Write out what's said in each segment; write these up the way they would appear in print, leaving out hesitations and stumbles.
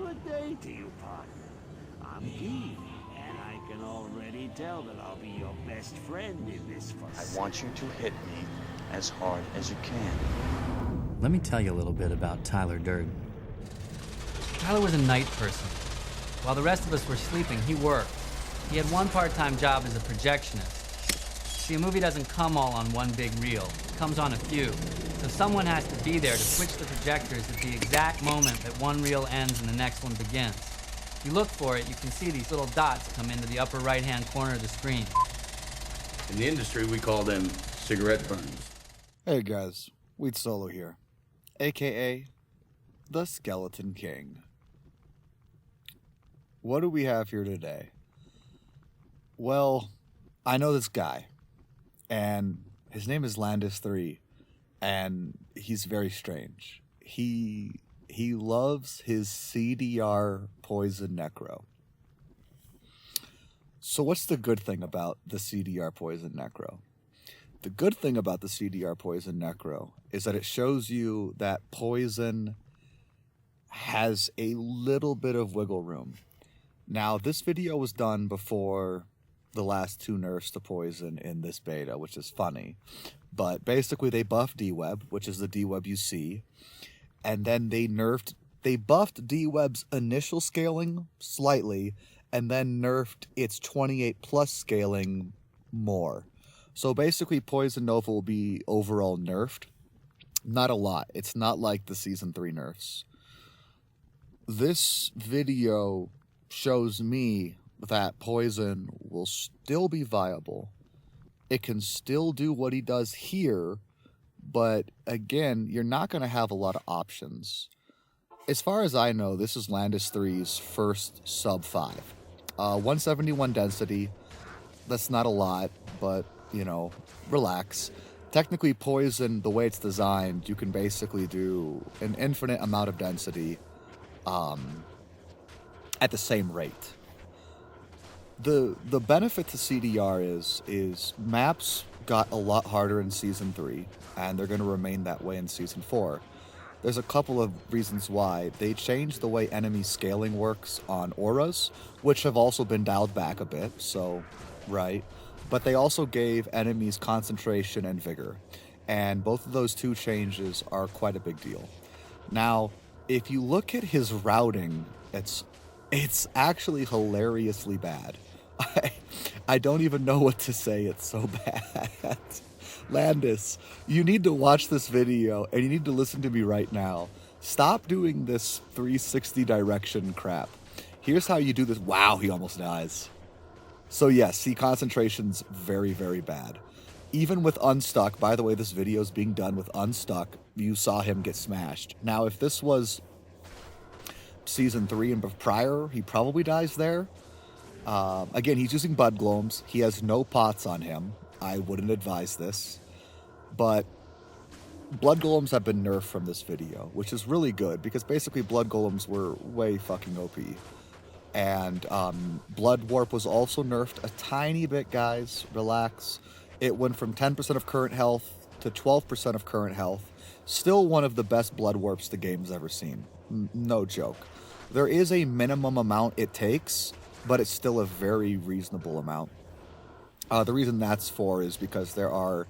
Good day to you, partner. I'm Dee, and I can already tell that I'll be your best friend in this fight. I want you to hit me as hard as you can. Let me tell you a little bit about Tyler Durden. Tyler was a night person. While the rest of us were sleeping, he worked. He had one part-time job as a projectionist. See, a movie doesn't come all on one big reel. It comes on a few. So someone has to be there to switch the projectors at the exact moment that one reel ends and the next one begins. If you look for it, you can see these little dots come into the upper right-hand corner of the screen. In the industry, we call them cigarette burns. Hey guys, Weed Solo here, aka the Skeleton King. What do we have here today? Well, I know this guy, and his name is Landis3, and he's very strange. He loves his CDR Poison Necro. So what's the good thing about the CDR Poison Necro? The good thing about the CDR Poison Necro is that it shows you that Poison has a little bit of wiggle room. Now, this video was done before the last two nerfs to Poison in this beta, which is funny. But basically, they buffed D-Web, which is the D-Web you see, and then they buffed D-Web's initial scaling slightly, and then nerfed its 28 plus scaling more. So basically, Poison Nova will be overall nerfed. Not a lot. It's not like the Season 3 nerfs. This video shows me that Poison will still be viable. It can still do what he does here, but again, you're not going to have a lot of options. As far as I know, this is Landis3's first sub 5. 171 density. That's not a lot, but, you know, relax. Technically, Poison, the way it's designed, you can basically do an infinite amount of density at the same rate. The benefit to CDR is maps got a lot harder in Season 3, and they're going to remain that way in Season 4. There's a couple of reasons why. They changed the way enemy scaling works on auras, which have also been dialed back a bit, so, right. But they also gave enemies concentration and vigor, and both of those two changes are quite a big deal. Now, if you look at his routing, it's actually hilariously bad. I don't even know what to say, it's so bad. Landis, you need to watch this video, and you need to listen to me right now. Stop doing this 360 direction crap. Here's how you do this. Wow, he almost dies. So yes, see, concentration's very, very bad. Even with Unstuck, by the way, this video is being done with Unstuck, you saw him get smashed. Now, if this was Season 3 and prior, he probably dies there. Again, he's using Bud Golems. He has no pots on him. I wouldn't advise this. But Blood Golems have been nerfed from this video, which is really good, because basically Blood Golems were way fucking OP. And bloodwarp was also nerfed a tiny bit, guys. Relax. It went from 10% of current health to 12% of current health. Still one of the best bloodwarps the game's ever seen. No joke. There is a minimum amount it takes, but it's still a very reasonable amount. The reason that's for is because there are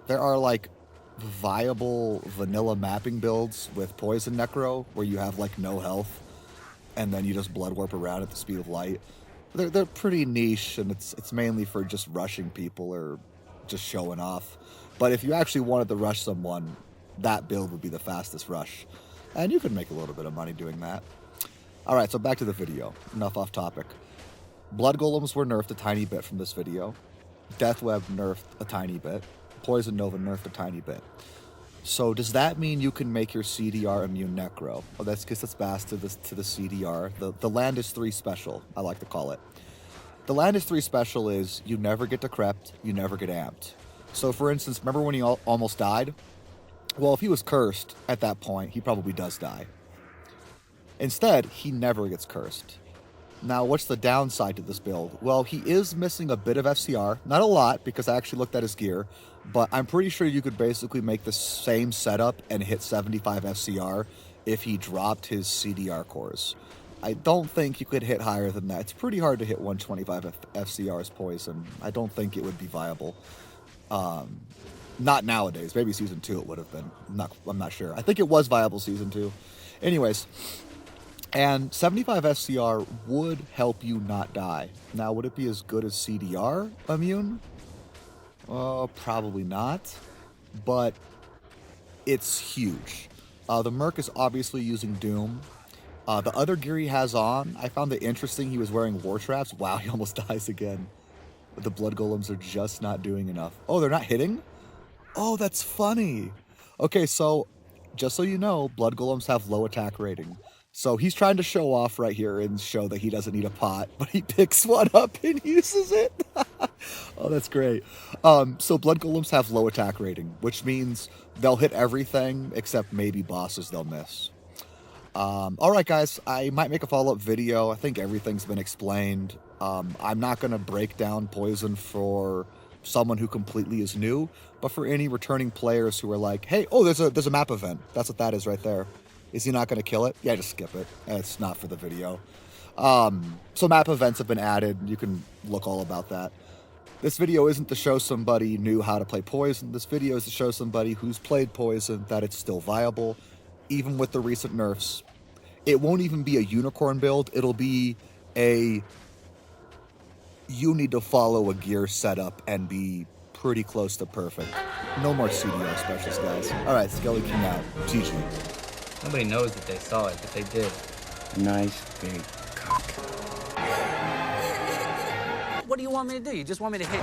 like viable vanilla mapping builds with Poison Necro where you have like no health and then you just blood warp around at the speed of light. They're pretty niche, and it's mainly for just rushing people or just showing off. But if you actually wanted to rush someone, that build would be the fastest rush. And you could make a little bit of money doing that. Alright, so back to the video. Enough off topic. Blood Golems were nerfed a tiny bit from this video. Deathweb nerfed a tiny bit. Poison Nova nerfed a tiny bit. So does that mean you can make your CDR immune Necro? Well, that's because it's passed to the CDR. The Landis3 special, I like to call it. The Landis3 special is you never get decrept, you never get amped. So for instance, remember when he almost died? Well, if he was cursed at that point, he probably does die. Instead, he never gets cursed. Now, what's the downside to this build? Well, he is missing a bit of FCR. Not a lot, because I actually looked at his gear. But I'm pretty sure you could basically make the same setup and hit 75 FCR if he dropped his CDR cores. I don't think you could hit higher than that. It's pretty hard to hit 125 FCR's poison. I don't think it would be viable. Not nowadays. Maybe Season 2 it would have been. I'm not sure. I think it was viable Season 2. Anyways, and 75 FCR would help you not die. Now, would it be as good as CDR immune? Probably not. But it's huge. The Merc is obviously using Doom. The other gear he has on, I found it interesting. He was wearing War Traps. Wow, he almost dies again. But the Blood Golems are just not doing enough. Oh, they're not hitting? Oh, that's funny. Okay, so just so you know, Blood Golems have low attack rating. So he's trying to show off right here and show that he doesn't need a pot, but he picks one up and uses it. Oh, that's great. So Blood Golems have low attack rating, which means they'll hit everything except maybe bosses they'll miss. All right, guys, I might make a follow-up video. I think everything's been explained. I'm not going to break down poison for someone who completely is new, but for any returning players who are like, hey, oh, there's a map event. That's what that is right there. Is he not going to kill it? Yeah, just skip it. It's not for the video. So map events have been added. You can look all about that. This video isn't to show somebody new how to play poison. This video is to show somebody who's played poison that it's still viable, even with the recent nerfs. It won't even be a unicorn build. It'll be a... You need to follow a gear setup and be pretty close to perfect. No more CDR specials, guys. All right, Skelly King out. GG. Nobody knows that they saw it, but they did. Nice big cock. What do you want me to do? You just want me to hit